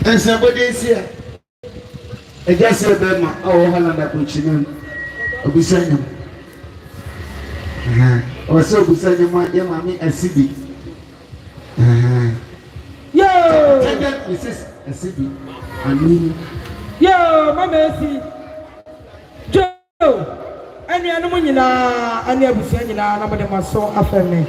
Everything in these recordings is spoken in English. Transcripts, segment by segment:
And somebody's here. I just said, oh, Halanda Puchinan, Obusanium. Or so Busanium, my dear mammy, and Sibi. Yo, Mrs. Sibi, I mean, yo, my Messi, Joe, any animal, any Busanian, nobody must so after me.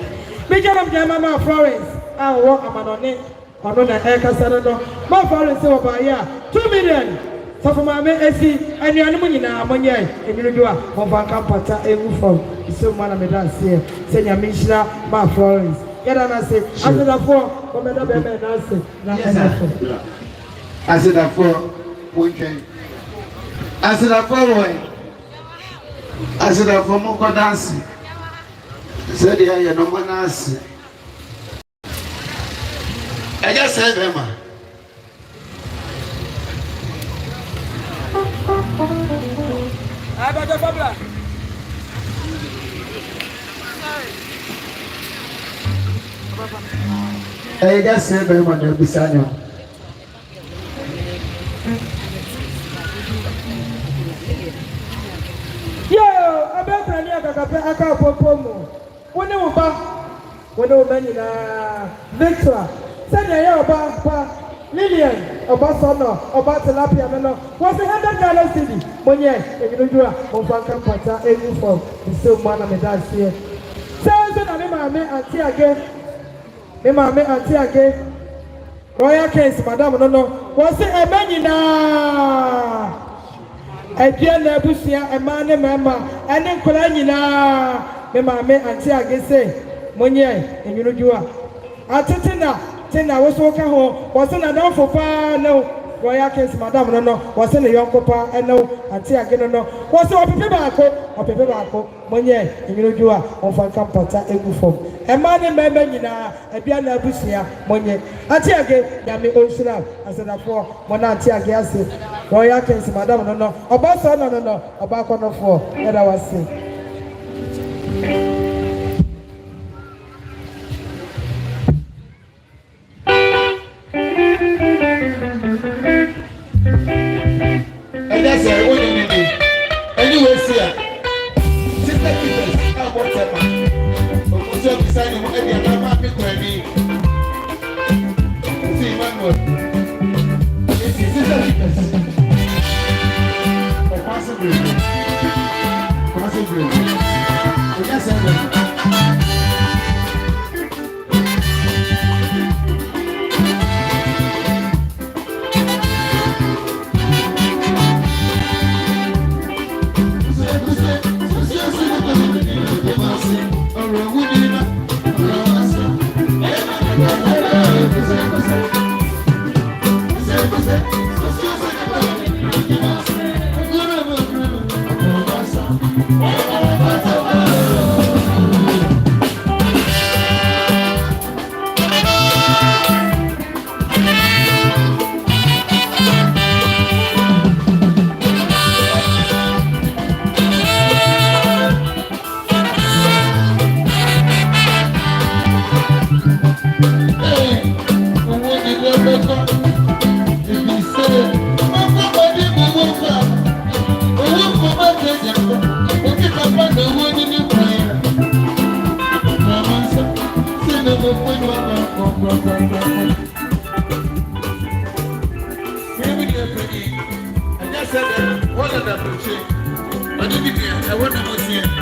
Major of Jamama Florence, I walk on it. I don't know Eka Sanado. My father said about here 2 million. So for my AC and the animal in our money, and you do a Vanka Pata, a move from so man of dance here. Say your Mishra, my Florence. Get on, I say, after the 4, come and I said that for weekend. I said that for way. I said that for Moko dancing. Said, yeah, you know, man, I just said, Emma. I got the bubble. I just said, Emma, they'll be signing. Yo, I bet I can't promo. When you Victor. Send your Oba Lillian, Oba Sono, Oba Tilapia Meno. Was the $100 city? When you do a Obanka Pata, a uniform, the same man of the dance here. Say, I'm auntie again. Me auntie again. Royal case, Madame, no. Was it a manina? A dear Nebusia, a man, a member, and then Colanina. Me auntie again say, Monye, and you do a Atatina. Tina was walking home, wasn't a down for far, no. Royal case, Madame, no, wasn't a young copa, and no, until again, no. Was a paper, Monye, and you do on Falcon Pata, a good form. A man in Mamma, a piano busia, Monye. Until again, Yami Ocean, as an affair, one auntie again, Royal case, Madame, no, about son, no, about 1 of 4, and I was saying. And that's it, what do you mean? Anyway, see, Sister Peters, I want that man. But so beside him, and the other man, ready. See, Manuel. Sister Peters. Possibly. And that's it. said, what are the approaching? I didn't hear. I want to go here.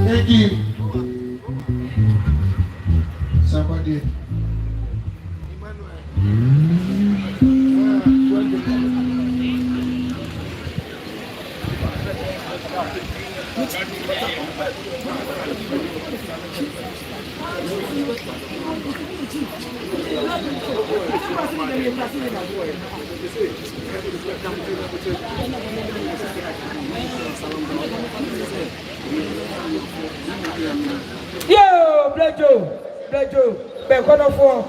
Thank you. Somebody. Yo, Blejo, Bekono for.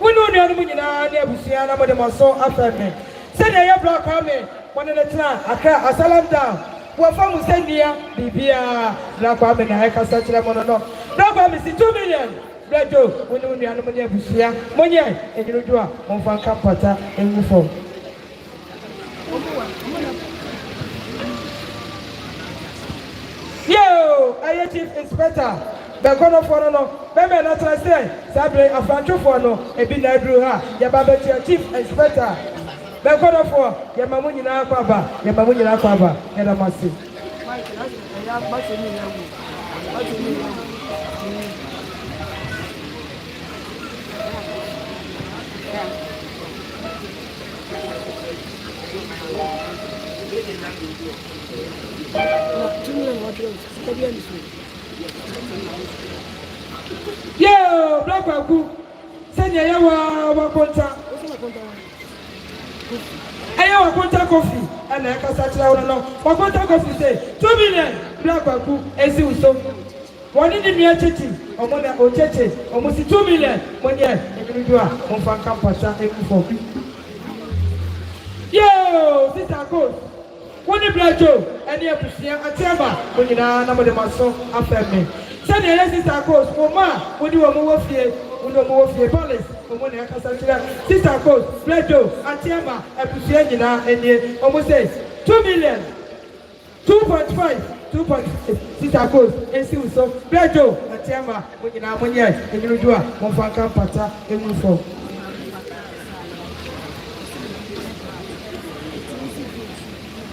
We know the enemy in our Nebusiana, but the Maso after me. Send a block coming, one at a time. I can't salam down. What fun was send here? Bibia, Black Woman, I can search them on no. No, but Mr. 2 million. Blejo, we know the enemy Nebusia, Monia, and you do a Monfan Campata and move on. Yo, I am Chief Inspector. Bekono for no, Bebe not I say, Sabre a Franco for no, a bit I drew her, Yababetia Chief Inspector. Bekono for Yamamuni Aquaba, Yamamuni Aquaba, and I must say. Yo, Black Waku, send your Wakonta. Ayo Wakonta coffee, and I can search out now. Wakonta coffee say 2 million. Black Waku, as you so. One in the near church, or Mona or church, almost 2 million. 1 year, and you do a Monfan Campasa every 4 feet. Yo, Sister Coast. One in Blajo, and the Appreciation at Tema, when you are number the muscle after me. Send your sister Coast, Mama, when you are more fear, when you are more fear palace, and when you are Sister Coast, Blajo, and Tema, Appreciation, and you almost say 2 million, 2.5, 2.6, Sister Coast, and see so Blajo, and Tema, when you are 1 year, and you do a Monfan Campata, and move on.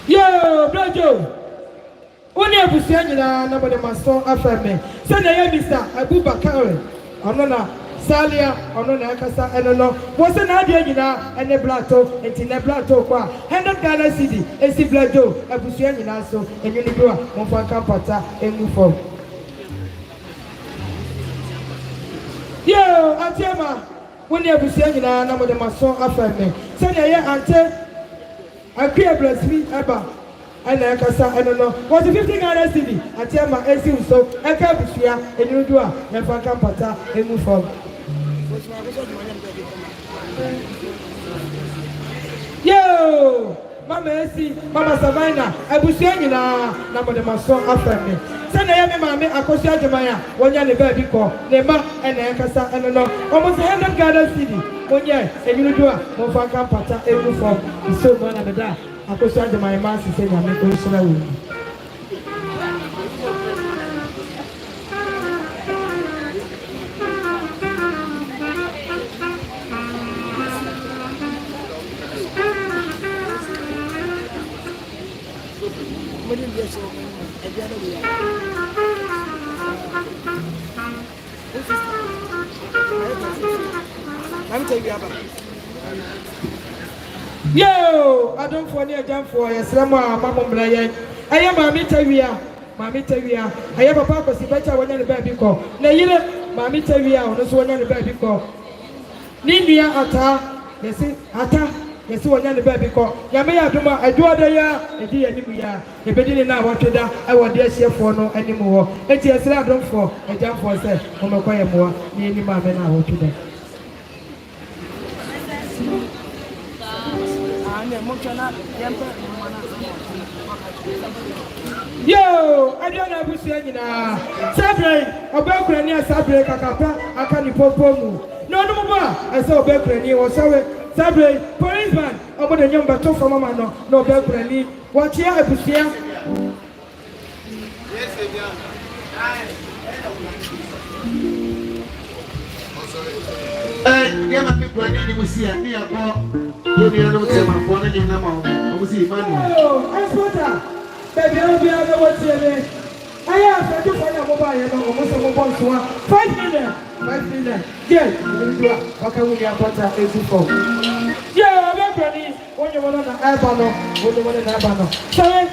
Yo, Blajo! Only a Busian number the master after me. Send a Mr. Abubakar. Onona, Salia, Onona Casa, and no. Was an idea and a blato, and Tina Blato, 100 Ghana City, and see Blajo, a Busian also, and you do a Monfan Campata, and move on. Yo, Antiama, only a Busian number the master after me. Send a year ante. I can't bless me ever. And I can say, I don't know. Was the 15 Ghana City? I tell my AC so I can't be here and you do a never come pata and move on. Yo, Mama AC, Mama Savannah, I was saying in a number of my son after me. Send a mammy, I could say to my 1 year baby call, Nema and I can say, I don't know. Almost 100 Ghana City. 1 year, and you do a Monfan Campata and move on. It's so one of that. I could say to my master, saying, I'm going to slow. Yo, I don't for near jump for a slammer, Mamma Brian. I am Mammy Tavia. I have a papa, see better one on the baby call. Nay, Mammy Tavia, on this one on the baby call. Nindia Ata, yes, Ata, yes, one on the baby call. Yamaya Duma, I do other year, a dear Nimia. The beginning now, what to that, I want this year for no anymore. It's a slam for a jump for say, from a quiet more, near the man, and I want to that. Yo, I don't know who's saying now. Sabre, about Crania Sabre Kakapa, I can't popo. No more. I saw Belcrani or Sabre, policeman, about the young battle from Mamma, no Belcrani. What here I put here? Yes, yeah, people are needing to see a near ball. You know, my phone in the mouth. I was see money. Oh, I saw that. Baby, I'll be able to see it. I have to find a mobile and almost a mobile to 5 million. 5 million. Yes, okay, we have got a for. Yeah, I'm ready. When you want an albano, when you want an albano. Sorry.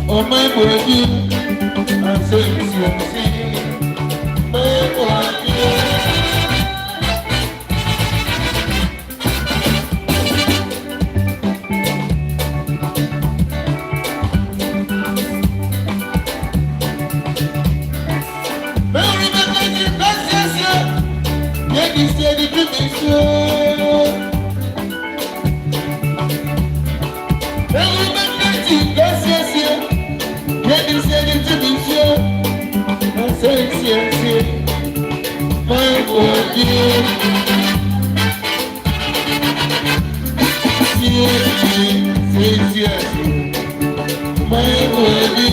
Oh my body, I'm saying, my body. He said it to me so. He said it to me so. I said, my body. Yes, my body.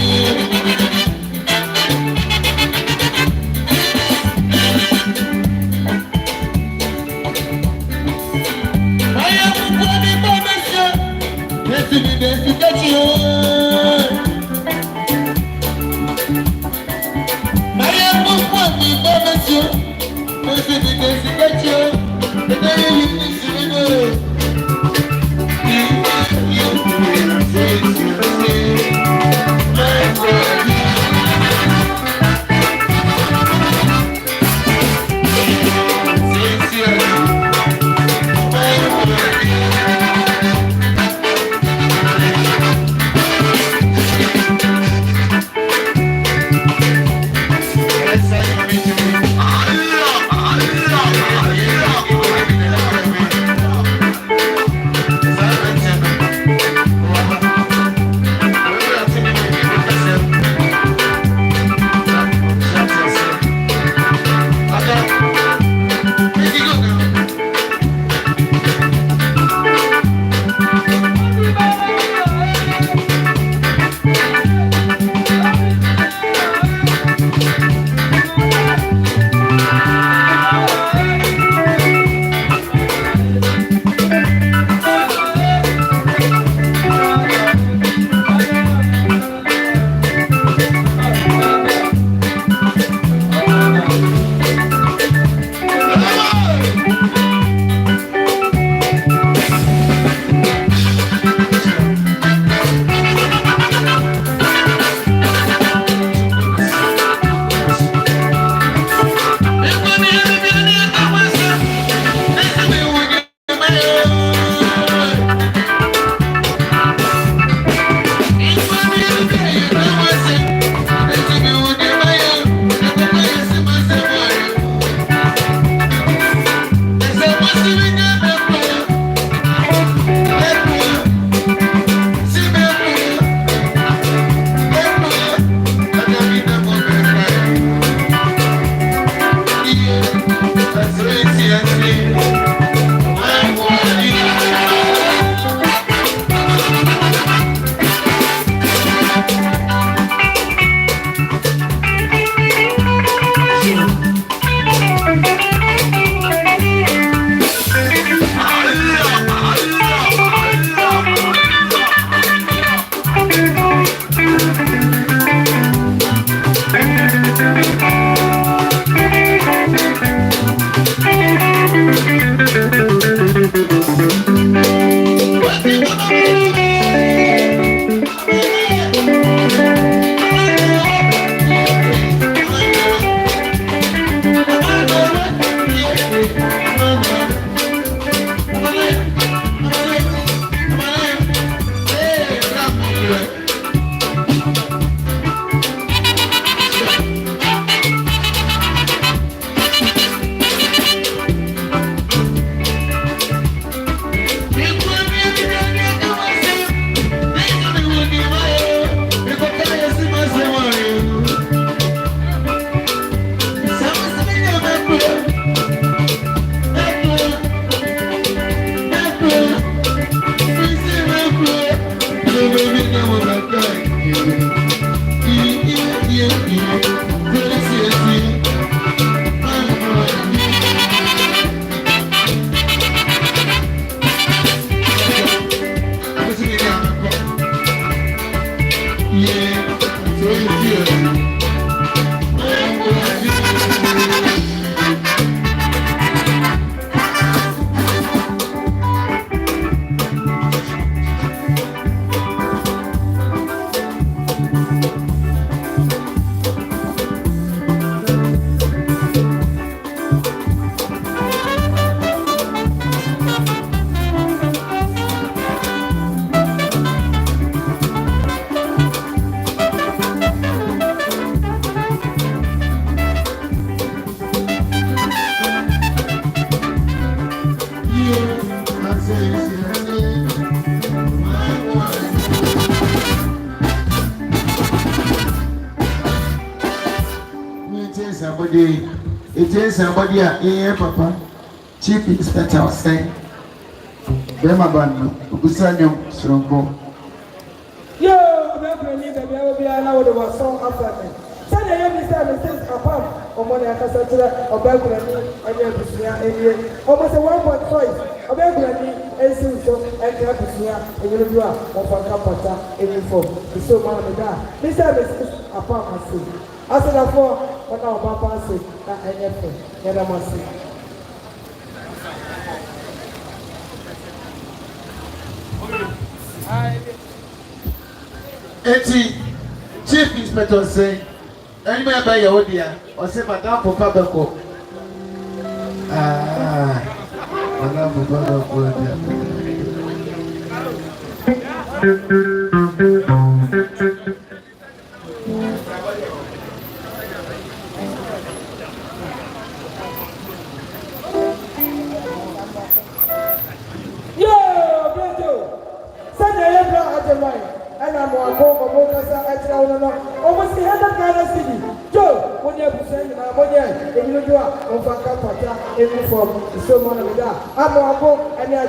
today. It is somebody here, Papa. Chief Inspector was saying, Bema Bano, Usanyo, Strongbo. Yo, I'm need to be allowed to was so after. Sunday, every time it says apart, or money I can say to that, or Belgrani, and then almost a 1.5, or Belgrani, and so, and Capusia, and you do of a capata, any form. It's so much of that. This time is apart, I see. I said, therefore, what our Papa said, that I never, never must see. Eti Chief Inspector say, anybody buy your dear or say Madame Papa Beko? Madame Papa Beko. And I'm going to go to the almost the head of Ghana City. Joe, when you're saying, I'm you do of a capata, every form, so much of that. I'm going to go and I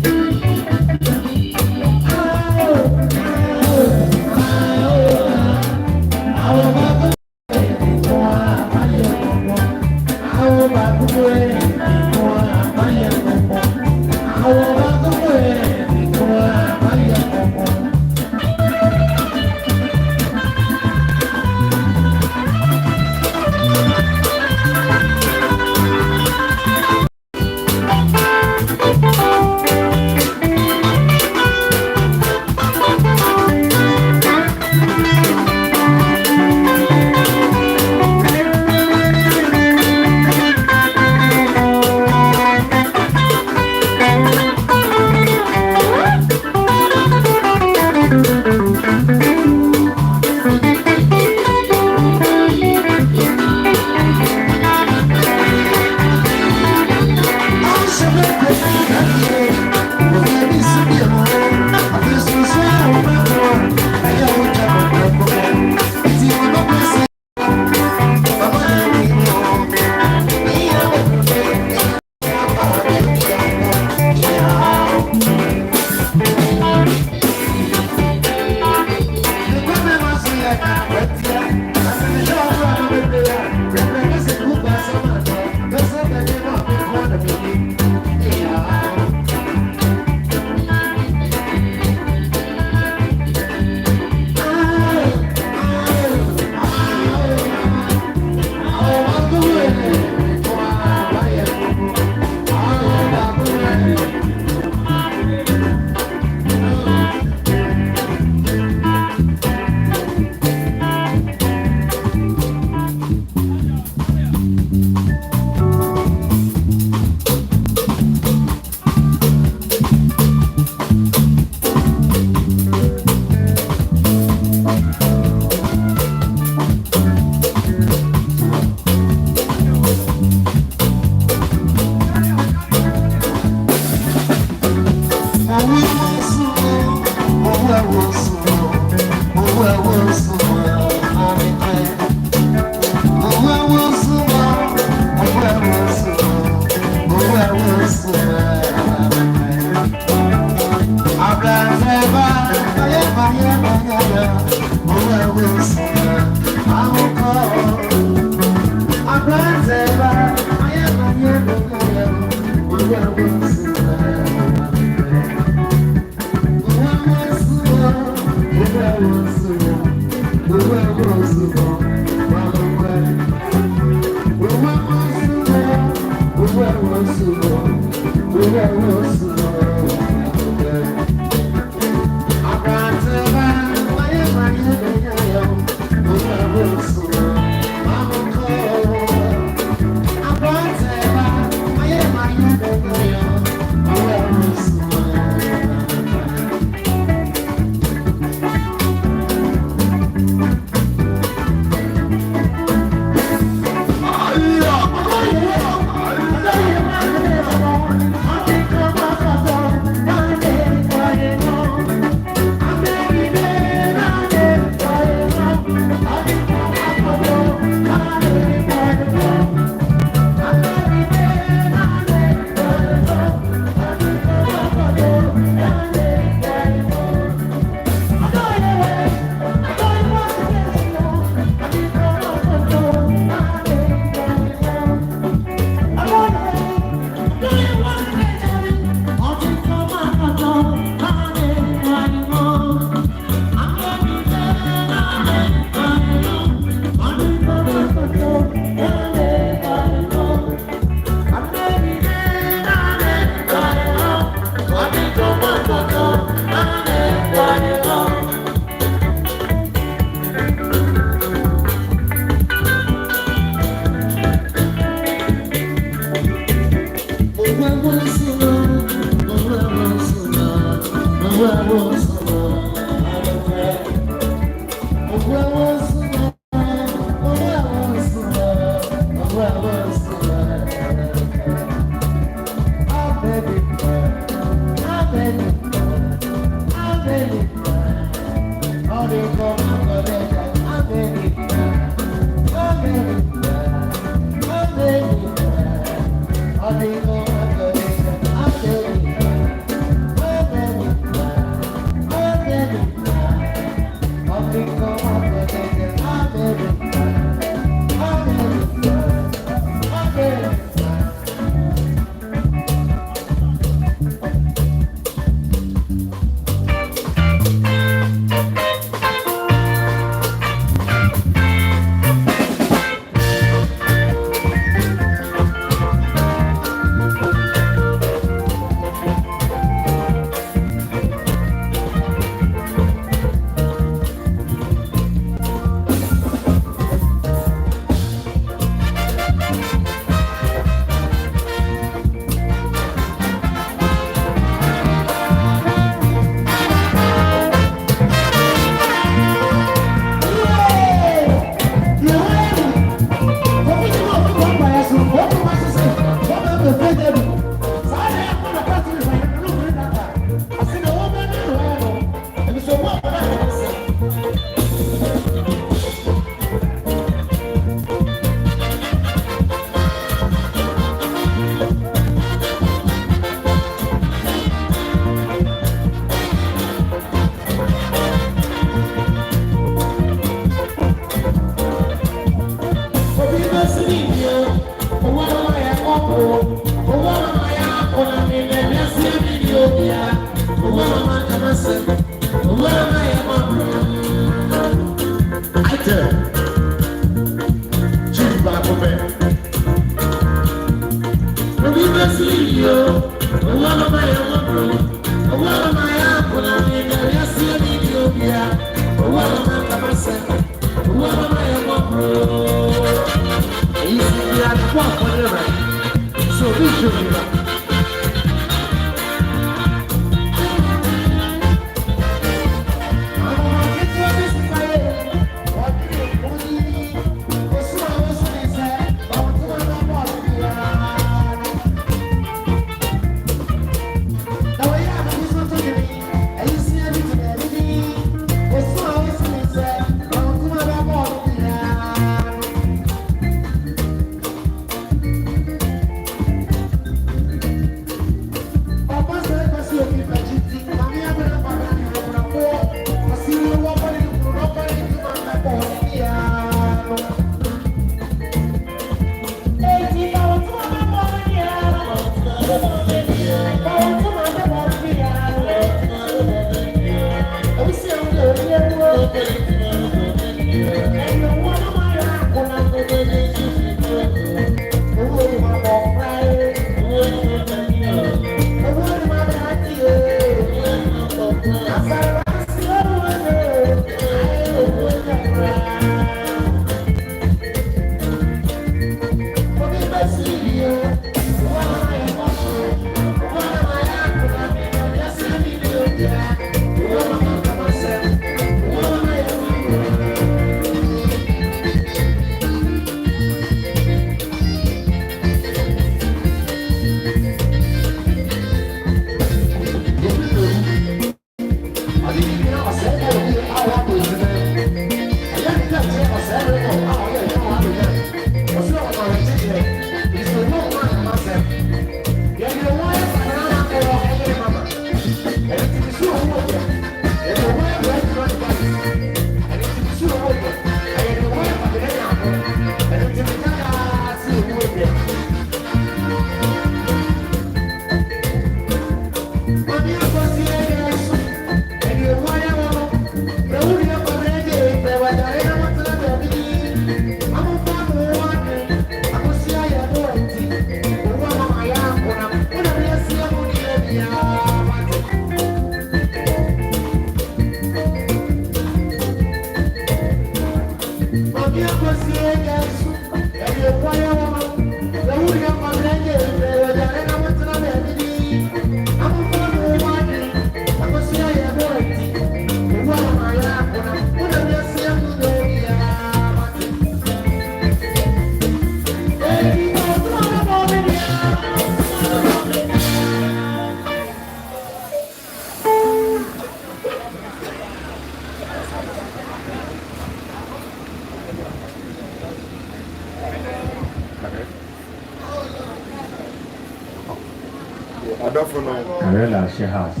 Karela Share House.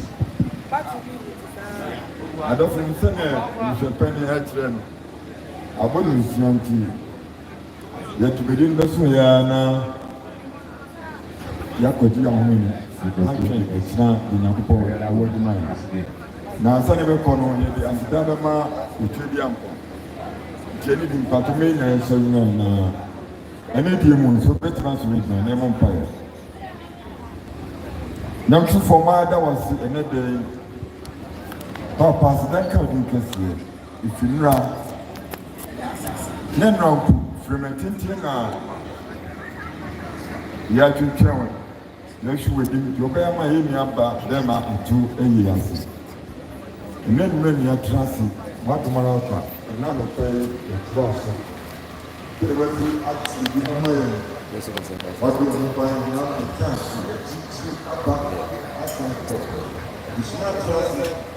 I don't think so. It's a penny head. I wouldn't see yet to begin the Suyana Yakoti on it's not in a poor word mine. Now, Sunday Cono, and Dadama, Utridiam, Jenny in Patamania, and so on. And it is so better translate my name empire. Now, for my that was another Papa's that couldn't kiss you. If you run, then run. From a tintina, you are to tell no, she would you bear my name about them up to 2 years. And then when you are trusting, what Marata, another pay the cross. They will be actually the man. What will you find now? The cash, but I can't talk. It's not trusting.